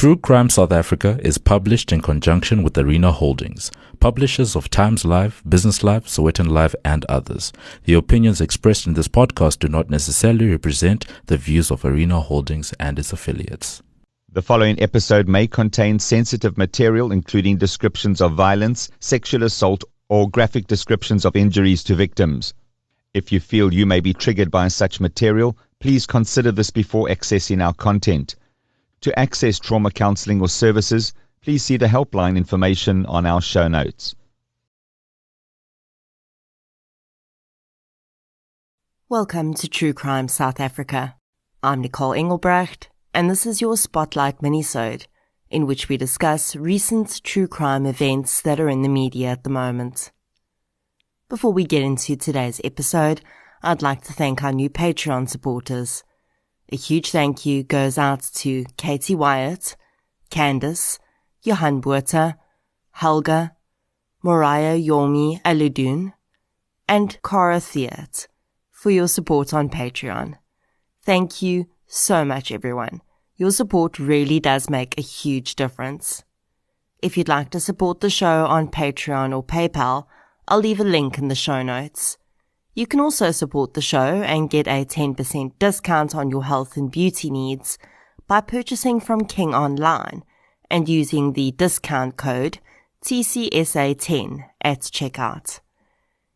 True Crime South Africa is published in conjunction with Arena Holdings, publishers of Times Live, Business Live, Sowetan Live, and others. The opinions expressed in this podcast do not necessarily represent the views of Arena Holdings and its affiliates. The following episode may contain sensitive material, including descriptions of violence, sexual assault, or graphic descriptions of injuries to victims. If you feel you may be triggered by such material, please consider this before accessing our content. To access trauma counseling or services, please see the helpline information on our show notes. Welcome to True Crime South Africa. I'm Nicole Engelbrecht, and this is your Spotlight Minisode, in which we discuss recent true crime events that are in the media at the moment. Before we get into today's episode, I'd like to thank our new Patreon supporters. A huge thank you goes out to Katie Wyatt, Candice, Johan Buerta, Helga, Moriah Yomi Aludun, and Cara Theat for your support on Patreon. Thank you so much, everyone. Your support really does make a huge difference. If you'd like to support the show on Patreon or PayPal, I'll leave a link in the show notes. You can also support the show and get a 10% discount on your health and beauty needs by purchasing from King Online and using the discount code TCSA10 at checkout.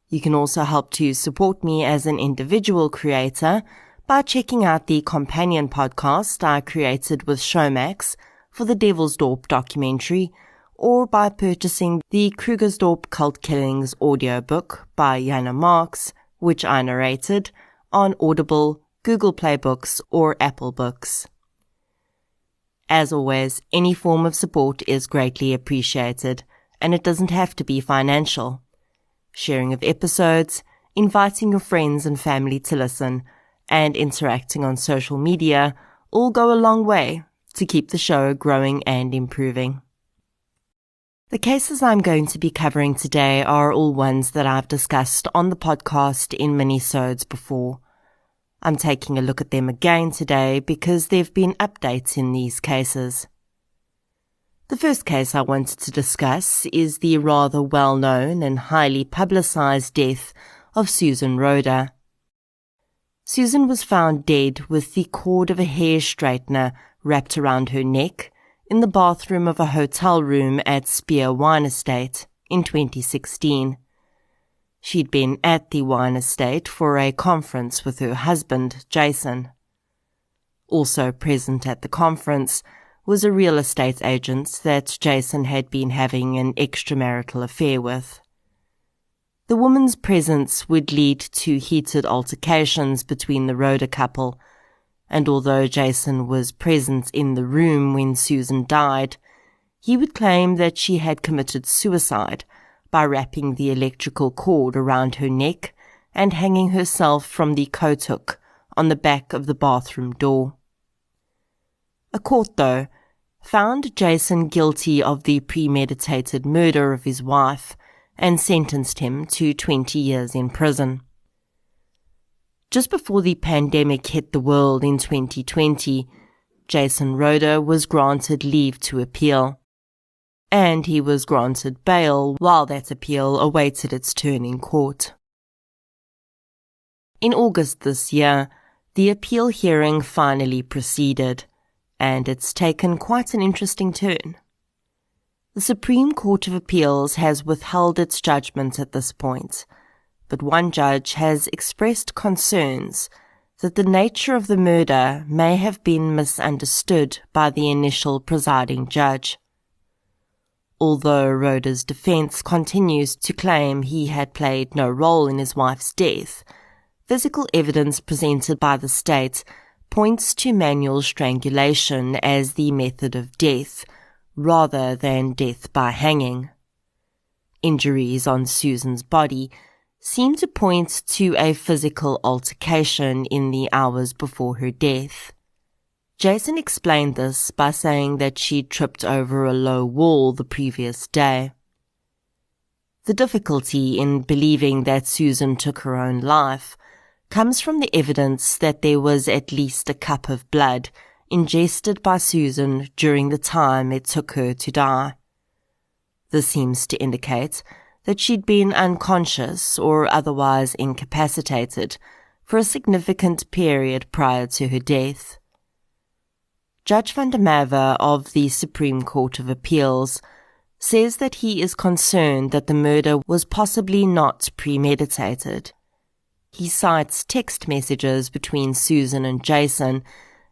You can also help to support me as an individual creator by checking out the companion podcast I created with Showmax for the Devil's Dorp documentary, or by purchasing the Krugersdorp Cult Killings audiobook by Jana Marks, which I narrated, on Audible, Google Play Books, or Apple Books. As always, any form of support is greatly appreciated, and it doesn't have to be financial. Sharing of episodes, inviting your friends and family to listen, and interacting on social media all go a long way to keep the show growing and improving. The cases I'm going to be covering today are all ones that I've discussed on the podcast in minisodes before. I'm taking a look at them again today because there have been updates in these cases. The first case I wanted to discuss is the rather well-known and highly publicized death of Susan Roeder. Susan was found dead with the cord of a hair straightener wrapped around her neck in the bathroom of a hotel room at Spear Wine Estate in 2016. She'd been at the wine estate for a conference with her husband, Jason. Also present at the conference was a real estate agent that Jason had been having an extramarital affair with. The woman's presence would lead to heated altercations between the Roeder couple, and although Jason was present in the room when Susan died, he would claim that she had committed suicide by wrapping the electrical cord around her neck and hanging herself from the coat hook on the back of the bathroom door. A court, though, found Jason guilty of the premeditated murder of his wife and sentenced him to 20 years in prison. Just before the pandemic hit the world in 2020, Jason Roeder was granted leave to appeal, and he was granted bail while that appeal awaited its turn in court. In August this year, the appeal hearing finally proceeded, and it's taken quite an interesting turn. The Supreme Court of Appeals has withheld its judgment at this point, but one judge has expressed concerns that the nature of the murder may have been misunderstood by the initial presiding judge. Although Roeder's defense continues to claim he had played no role in his wife's death, physical evidence presented by the state points to manual strangulation as the method of death, rather than death by hanging. Injuries on Susan's body seem to point to a physical altercation in the hours before her death. Jason explained this by saying that she tripped over a low wall the previous day. The difficulty in believing that Susan took her own life comes from the evidence that there was at least a cup of blood ingested by Susan during the time it took her to die. This seems to indicate that she'd been unconscious or otherwise incapacitated for a significant period prior to her death. Judge van der Merwe of the Supreme Court of Appeals says that he is concerned that the murder was possibly not premeditated. He cites text messages between Susan and Jason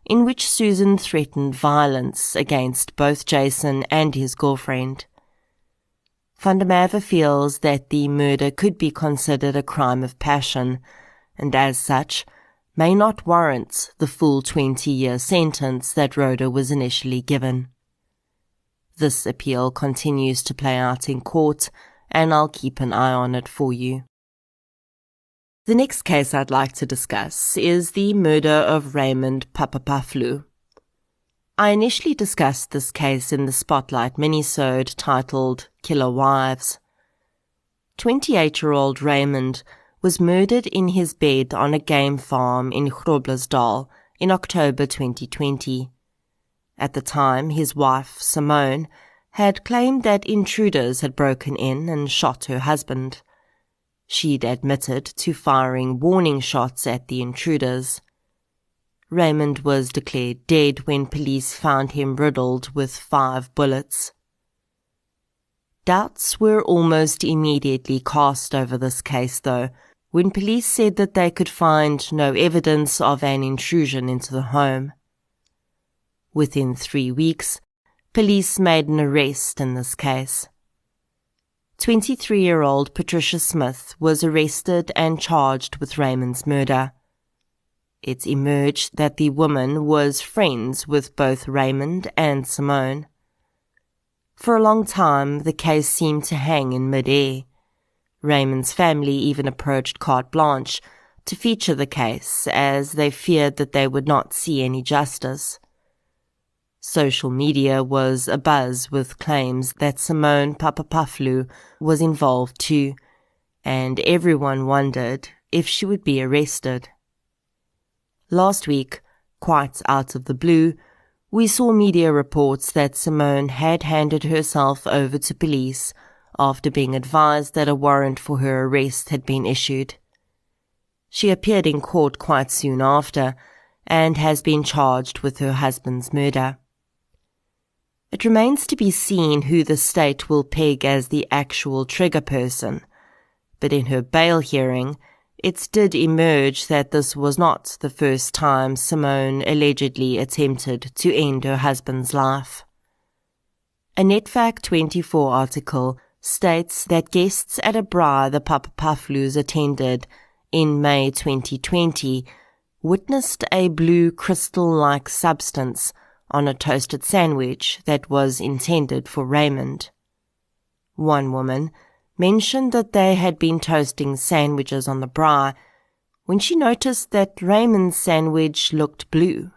in which Susan threatened violence against both Jason and his girlfriend. Van der Merwe feels that the murder could be considered a crime of passion, and as such, may not warrant the full 20-year sentence that Rhoda was initially given. This appeal continues to play out in court, and I'll keep an eye on it for you. The next case I'd like to discuss is the murder of Raymond Papapaflu. I initially discussed this case in the Spotlight Minisode titled Killer Wives. 28-year-old Raymond was murdered in his bed on a game farm in Groblersdal in October 2020. At the time, his wife, Simone, had claimed that intruders had broken in and shot her husband. She'd admitted to firing warning shots at the intruders. Raymond was declared dead when police found him riddled with 5 bullets. Doubts were almost immediately cast over this case, though, when police said that they could find no evidence of an intrusion into the home. Within 3 weeks, police made an arrest in this case. 23-year-old Patricia Smith was arrested and charged with Raymond's murder. It emerged that the woman was friends with both Raymond and Simone. For a long time, the case seemed to hang in mid-air. Raymond's family even approached Carte Blanche to feature the case, as they feared that they would not see any justice. Social media was abuzz with claims that Simone Papapaflu was involved too, and everyone wondered if she would be arrested. Last week, quite out of the blue, we saw media reports that Simone had handed herself over to police after being advised that a warrant for her arrest had been issued. She appeared in court quite soon after and has been charged with her husband's murder. It remains to be seen who the state will peg as the actual trigger person, but in her bail hearing, it did emerge that this was not the first time Simone allegedly attempted to end her husband's life. A Netfact24 article states that guests at a braai the Papapaflus attended in May 2020 witnessed a blue crystal-like substance on a toasted sandwich that was intended for Raymond. One woman mentioned that they had been toasting sandwiches on the braai when she noticed that Raymond's sandwich looked blue.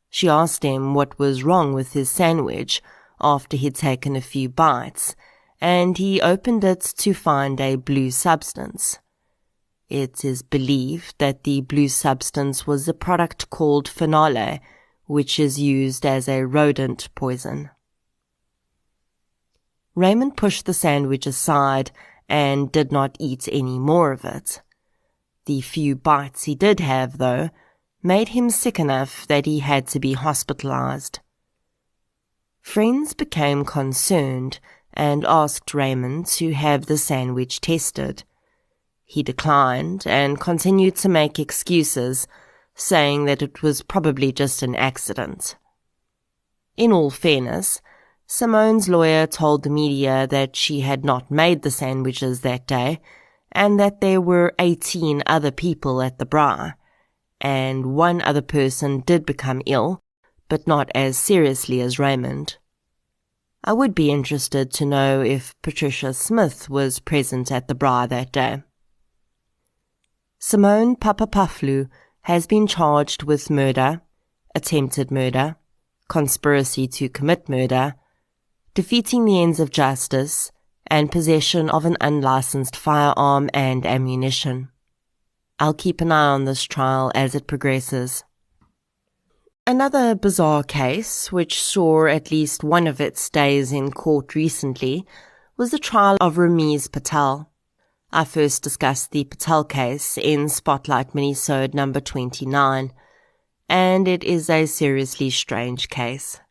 She asked him what was wrong with his sandwich after he'd taken a few bites, and he opened it to find a blue substance. It is believed that the blue substance was a product called phenole, which is used as a rodent poison. Raymond pushed the sandwich aside and did not eat any more of it. The few bites he did have, though, made him sick enough that he had to be hospitalized. Friends became concerned and asked Raymond to have the sandwich tested. He declined and continued to make excuses, saying that it was probably just an accident. In all fairness, Simone's lawyer told the media that she had not made the sandwiches that day and that there were 18 other people at the braai, and one other person did become ill, but not as seriously as Raymond. I would be interested to know if Patricia Smith was present at the braai that day. Simone Papapaflu has been charged with murder, attempted murder, conspiracy to commit murder, defeating the ends of justice, and possession of an unlicensed firearm and ammunition. I'll keep an eye on this trial as it progresses. Another bizarre case, which saw at least one of its days in court recently, was the trial of Ramiz Patel. I first discussed the Patel case in Spotlight Minisode number 29, and it is a seriously strange case.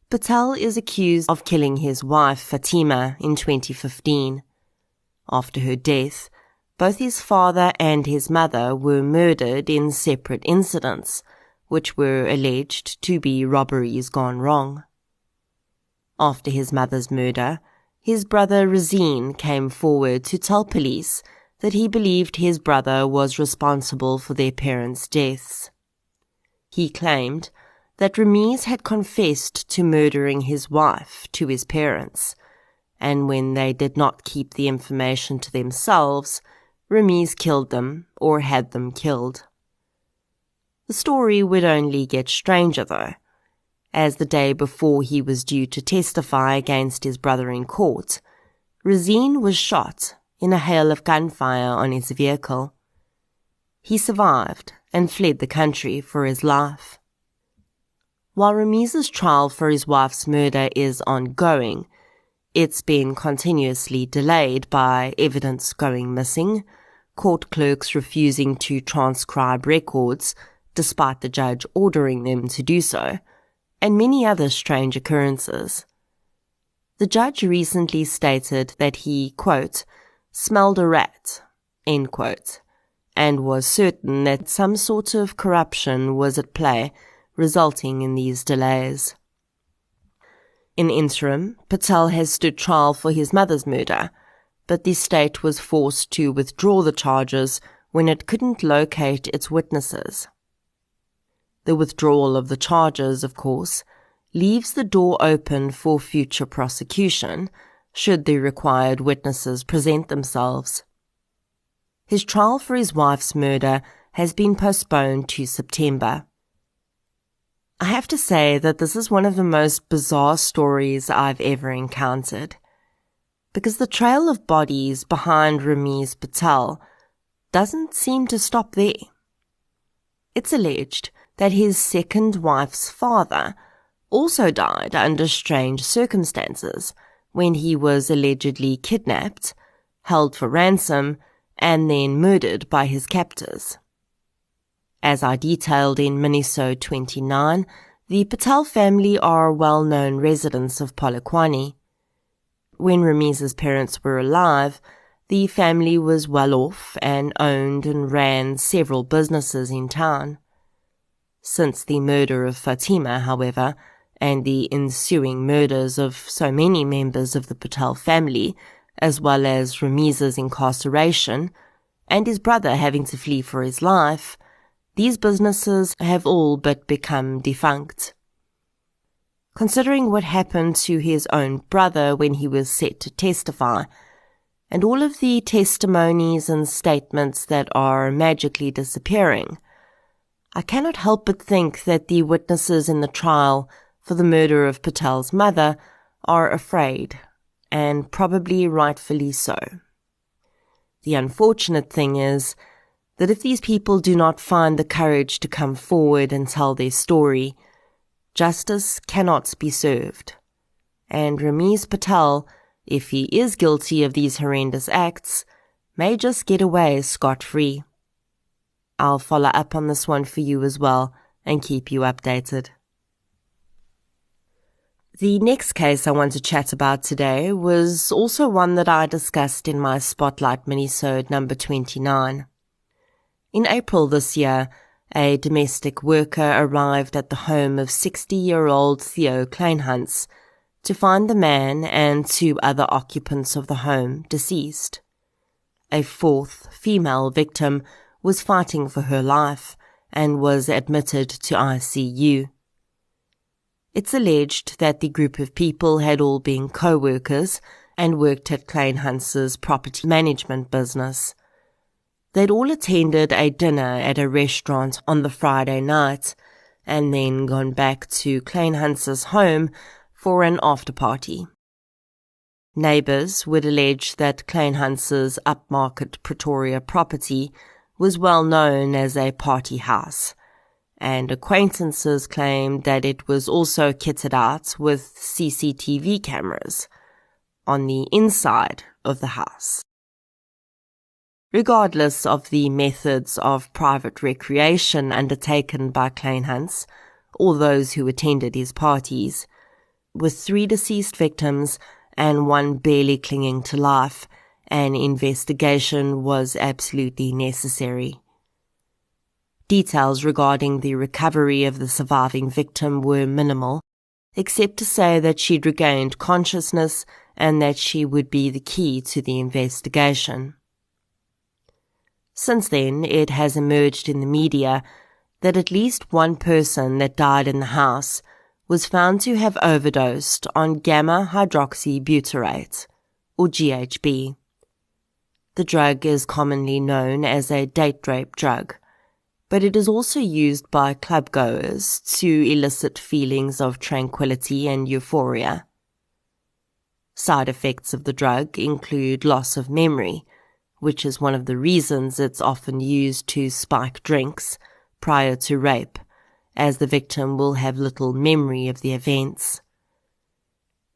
Patel is accused of killing his wife Fatima in 2015. After her death, both his father and his mother were murdered in separate incidents, which were alleged to be robberies gone wrong. After his mother's murder, his brother Razine came forward to tell police that he believed his brother was responsible for their parents' deaths. He claimed that Ramiz had confessed to murdering his wife to his parents, and when they did not keep the information to themselves, Ramiz killed them or had them killed. The story would only get stranger, though, as the day before he was due to testify against his brother in court, Razine was shot in a hail of gunfire on his vehicle. He survived and fled the country for his life. While Ramiz's trial for his wife's murder is ongoing, it's been continuously delayed by evidence going missing, court clerks refusing to transcribe records despite the judge ordering them to do so, and many other strange occurrences. The judge recently stated that he, quote, smelled a rat, end quote, and was certain that some sort of corruption was at play, resulting in these delays. In the interim, Patel has stood trial for his mother's murder, but the state was forced to withdraw the charges when it couldn't locate its witnesses. The withdrawal of the charges, of course, leaves the door open for future prosecution, should the required witnesses present themselves. His trial for his wife's murder has been postponed to September. I have to say that this is one of the most bizarre stories I've ever encountered, because the trail of bodies behind Ramiz Patel doesn't seem to stop there. It's alleged that his second wife's father also died under strange circumstances when he was allegedly kidnapped, held for ransom, and then murdered by his captors. As I detailed in Minisode 29, the Patel family are well-known residents of Polokwane. When Ramiz's parents were alive, the family was well off and owned and ran several businesses in town. Since the murder of Fatima, however, and the ensuing murders of so many members of the Patel family, as well as Ramiz's incarceration, and his brother having to flee for his life, these businesses have all but become defunct. Considering what happened to his own brother when he was set to testify, and all of the testimonies and statements that are magically disappearing, I cannot help but think that the witnesses in the trial for the murder of Patel's mother are afraid, and probably rightfully so. The unfortunate thing is that if these people do not find the courage to come forward and tell their story, justice cannot be served, and Ramiz Patel, if he is guilty of these horrendous acts, may just get away scot-free. I'll follow up on this one for you as well and keep you updated. The next case I want to chat about today was also one that I discussed in my Spotlight Minisode number 29. In April this year, a domestic worker arrived at the home of 60-year-old Theo Kleinhans to find the man and 2 other occupants of the home deceased. A 4th female victim was fighting for her life and was admitted to ICU. It's alleged that the group of people had all been co-workers and worked at Kleinhans's property management business. They'd all attended a dinner at a restaurant on the Friday night and then gone back to Kleinhans's home for an after-party. Neighbours would allege that Kleinhans's upmarket Pretoria property was well known as a party house, and acquaintances claimed that it was also kitted out with CCTV cameras on the inside of the house. Regardless of the methods of private recreation undertaken by Kleinhans or those who attended his parties, with 3 deceased victims and 1 barely clinging to life, an investigation was absolutely necessary. Details regarding the recovery of the surviving victim were minimal, except to say that she'd regained consciousness and that she would be the key to the investigation. Since then, it has emerged in the media that at least 1 person that died in the house was found to have overdosed on gamma-hydroxybutyrate, or GHB. The drug is commonly known as a date rape drug, but it is also used by clubgoers to elicit feelings of tranquility and euphoria. Side effects of the drug include loss of memory, which is one of the reasons it's often used to spike drinks prior to rape, as the victim will have little memory of the events.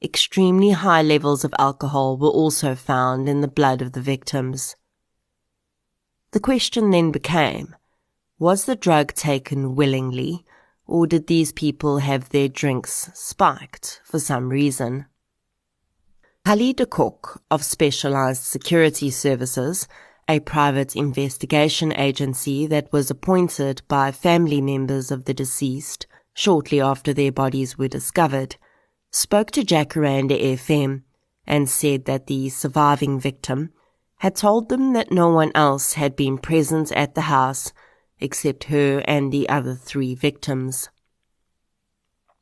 Extremely high levels of alcohol were also found in the blood of the victims. The question then became, was the drug taken willingly, or did these people have their drinks spiked for some reason? Hallie de Kock of Specialized Security Services, a private investigation agency that was appointed by family members of the deceased shortly after their bodies were discovered, spoke to Jacaranda FM and said that the surviving victim had told them that no one else had been present at the house except her and the other 3 victims.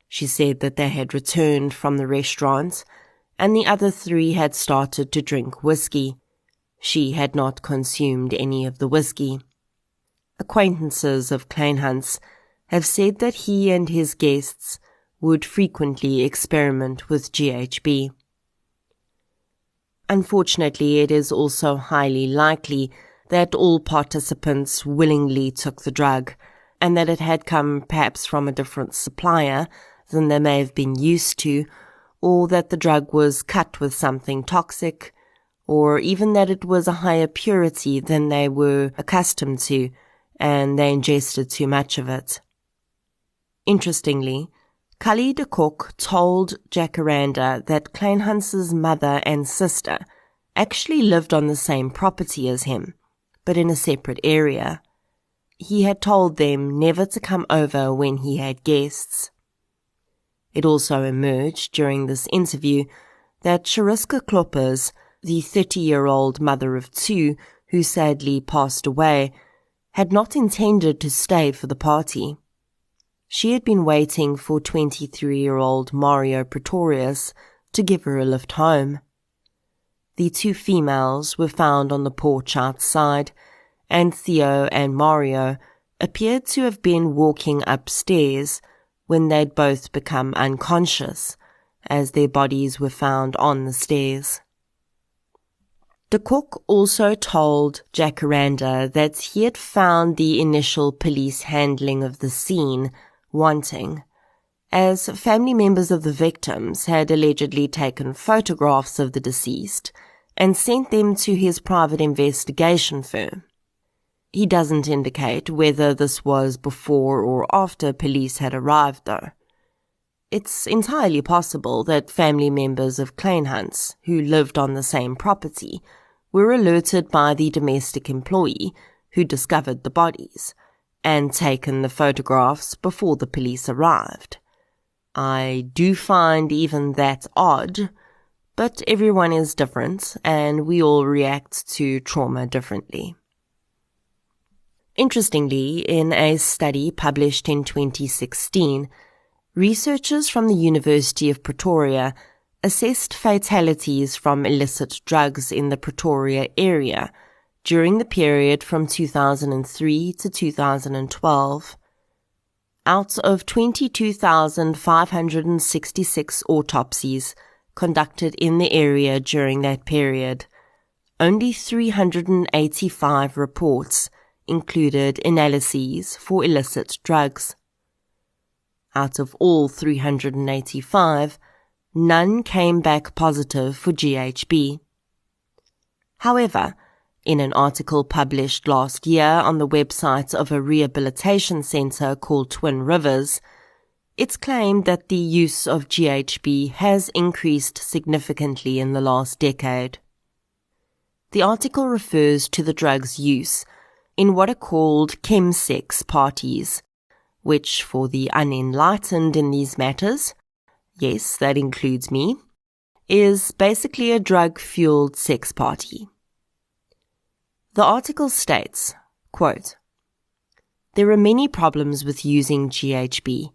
She said that they had returned from the restaurant and the other 3 had started to drink whiskey. She had not consumed any of the whiskey. Acquaintances of Kleinhans have said that he and his guests would frequently experiment with GHB. Unfortunately, it is also highly likely that all participants willingly took the drug, and that it had come perhaps from a different supplier than they may have been used to, or that the drug was cut with something toxic, or even that it was a higher purity than they were accustomed to, and they ingested too much of it. Interestingly, Hallie de Kock told Jacaranda that Kleinhans's mother and sister actually lived on the same property as him, but in a separate area. He had told them never to come over when he had guests. It also emerged during this interview that Chariska Kloppers, the 30-year-old mother of 2 who sadly passed away, had not intended to stay for the party. She had been waiting for 23-year-old Mario Pretorius to give her a lift home. The 2 females were found on the porch outside, and Theo and Mario appeared to have been walking upstairs when they'd both become unconscious, as their bodies were found on the stairs. De Kock also told Jacaranda that he had found the initial police handling of the scene wanting, as family members of the victims had allegedly taken photographs of the deceased and sent them to his private investigation firm. He doesn't indicate whether this was before or after police had arrived, though. It's entirely possible that family members of Kleinhans, who lived on the same property, were alerted by the domestic employee who discovered the bodies, and taken the photographs before the police arrived. I do find even that odd, but everyone is different, and we all react to trauma differently. Interestingly, in a study published in 2016, researchers from the University of Pretoria assessed fatalities from illicit drugs in the Pretoria area during the period from 2003 to 2012. Out of 22,566 autopsies conducted in the area during that period, only 385 reports included analyses for illicit drugs. Out of all 385, none came back positive for GHB. However, in an article published last year on the website of a rehabilitation centre called Twin Rivers, it's claimed that the use of GHB has increased significantly in the last decade. The article refers to the drug's use in what are called chemsex parties, which for the unenlightened in these matters, yes, that includes me, is basically a drug-fueled sex party. The article states, quote, "There are many problems with using GHB,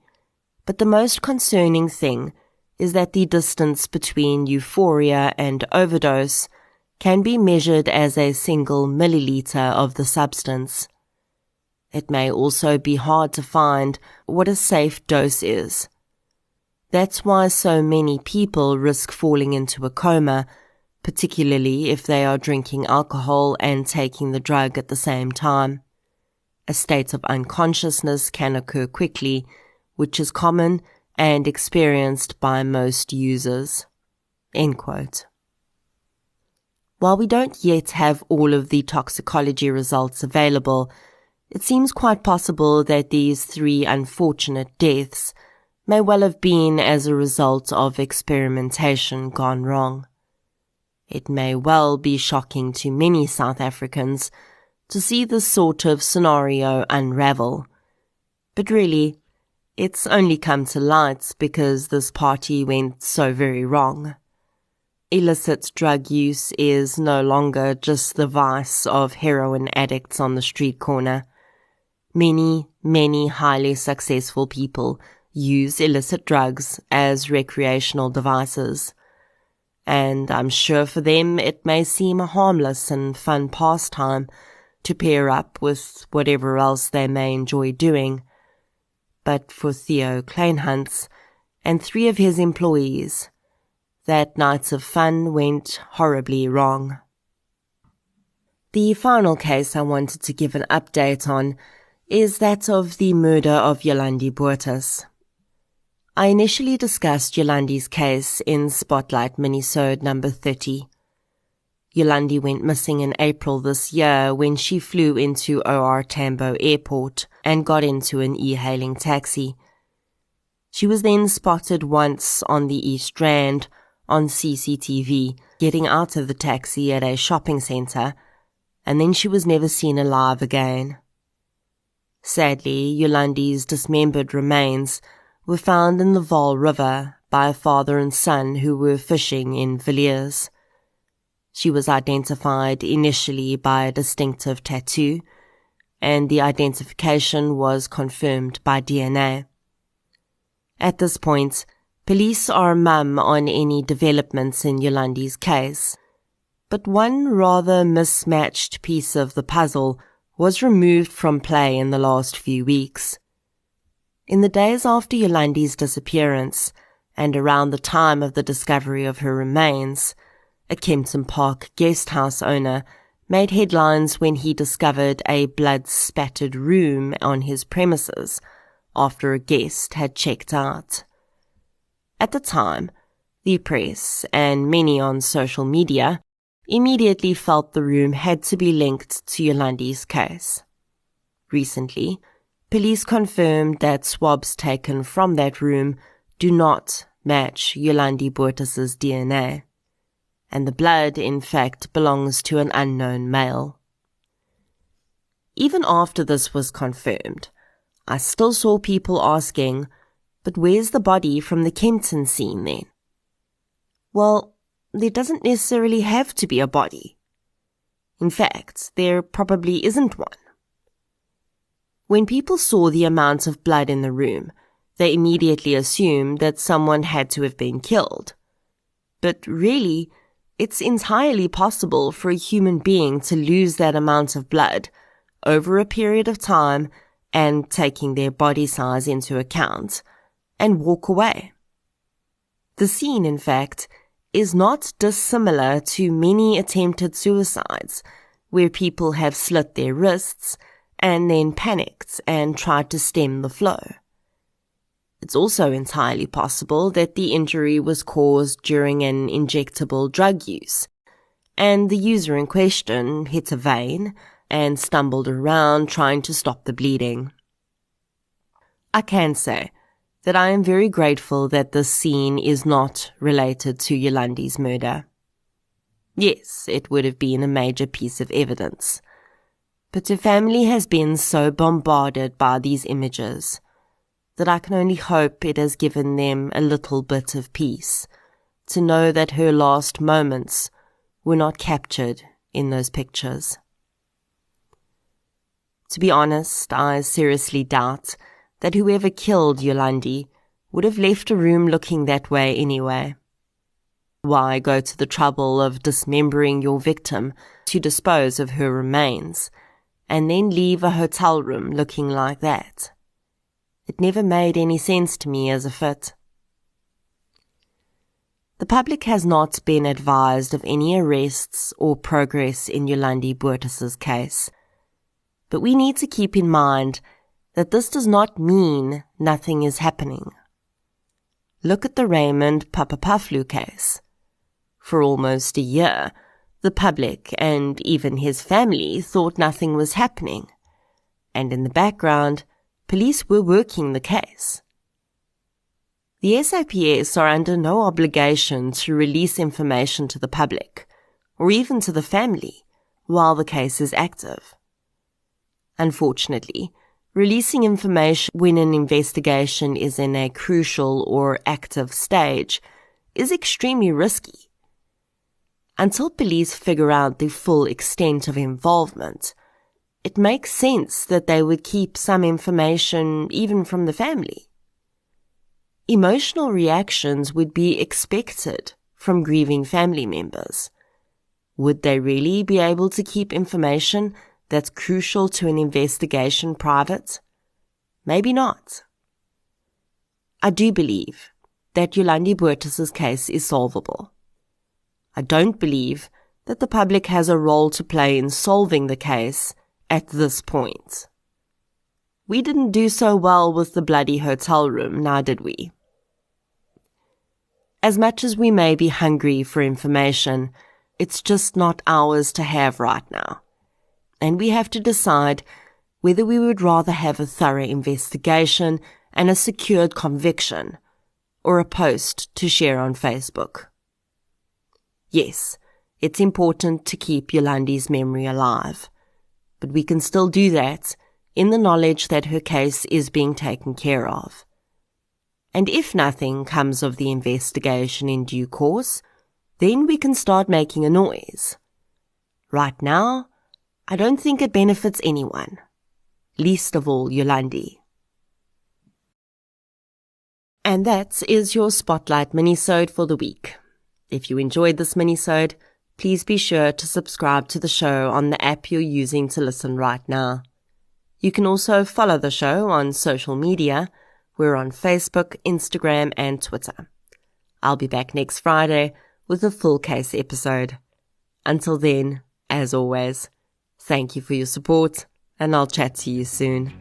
but the most concerning thing is that the distance between euphoria and overdose can be measured as a single milliliter of the substance. It may also be hard to find what a safe dose is. That's why so many people risk falling into a coma, particularly if they are drinking alcohol and taking the drug at the same time. A state of unconsciousness can occur quickly, which is common and experienced by most users." End quote. While we don't yet have all of the toxicology results available, it seems quite possible that these 3 unfortunate deaths may well have been as a result of experimentation gone wrong. It may well be shocking to many South Africans to see this sort of scenario unravel, but really, it's only come to light because this party went so very wrong. Illicit drug use is no longer just the vice of heroin addicts on the street corner. Many, many highly successful people use illicit drugs as recreational devices. And I'm sure for them it may seem a harmless and fun pastime to pair up with whatever else they may enjoy doing. But for Theo Kleinhans and 3 of his employees, that night of fun went horribly wrong. The final case I wanted to give an update on is that of the murder of Yolandi Botha. I initially discussed Yolandi's case in Spotlight Minisode number 30. Yolandi went missing in April this year when she flew into OR Tambo Airport and got into an e-hailing taxi. She was then spotted once on the East Rand on CCTV getting out of the taxi at a shopping centre, and then she was never seen alive again. Sadly, Yolandi's dismembered remains were found in the Vaal River by a father and son who were fishing in Villiers. She was identified initially by a distinctive tattoo, and the identification was confirmed by DNA. At this point, police are mum on any developments in Yolandi's case, but one rather mismatched piece of the puzzle was removed from play in the last few weeks. In the days after Yolandi's disappearance, and around the time of the discovery of her remains, a Kempton Park guest house owner made headlines when he discovered a blood-spattered room on his premises after a guest had checked out. At the time, the press, and many on social media, immediately felt the room had to be linked to Yolandi's case. Recently, police confirmed that swabs taken from that room do not match Yolandi Botha's DNA, and the blood, in fact, belongs to an unknown male. Even after this was confirmed, I still saw people asking, but where's the body from the Kempton scene then? Well, there doesn't necessarily have to be a body. In fact, there probably isn't one. When people saw the amount of blood in the room, they immediately assumed that someone had to have been killed. But really, it's entirely possible for a human being to lose that amount of blood over a period of time and taking their body size into account and walk away. The scene, in fact, is not dissimilar to many attempted suicides where people have slit their wrists and then panicked and tried to stem the flow. It's also entirely possible that the injury was caused during an injectable drug use, and the user in question hit a vein and stumbled around trying to stop the bleeding. I can say that I am very grateful that this scene is not related to Yolandi's murder. Yes, it would have been a major piece of evidence, but her family has been so bombarded by these images that I can only hope it has given them a little bit of peace to know that her last moments were not captured in those pictures. To be honest, I seriously doubt that whoever killed Yolandi would have left a room looking that way anyway. Why go to the trouble of dismembering your victim to dispose of her remains, and then leave a hotel room looking like that? It never made any sense to me as a fit. The public has not been advised of any arrests or progress in Yolandi Boertes' case, but we need to keep in mind that this does not mean nothing is happening. Look at the Raymond Papapaflu case. For almost a year, the public and even his family thought nothing was happening, and in the background, police were working the case. The SAPS are under no obligation to release information to the public, or even to the family, while the case is active. Unfortunately, releasing information when an investigation is in a crucial or active stage is extremely risky. Until police figure out the full extent of involvement, it makes sense that they would keep some information even from the family. Emotional reactions would be expected from grieving family members. Would they really be able to keep information that's crucial to an investigation private? Maybe not. I do believe that Yolandi Boertes' case is solvable. I don't believe that the public has a role to play in solving the case at this point. We didn't do so well with the bloody hotel room, now did we? As much as we may be hungry for information, it's just not ours to have right now. And we have to decide whether we would rather have a thorough investigation and a secured conviction, or a post to share on Facebook. Yes, it's important to keep Yolandi's memory alive, but we can still do that in the knowledge that her case is being taken care of. And if nothing comes of the investigation in due course, then we can start making a noise. Right now, I don't think it benefits anyone, least of all Yolandi. And that is your Spotlight Minisode for the week. If you enjoyed this Minisode, please be sure to subscribe to the show on the app you're using to listen right now. You can also follow the show on social media. We're on Facebook, Instagram, and Twitter. I'll be back next Friday with a full case episode. Until then, as always, thank you for your support, and I'll chat to you soon.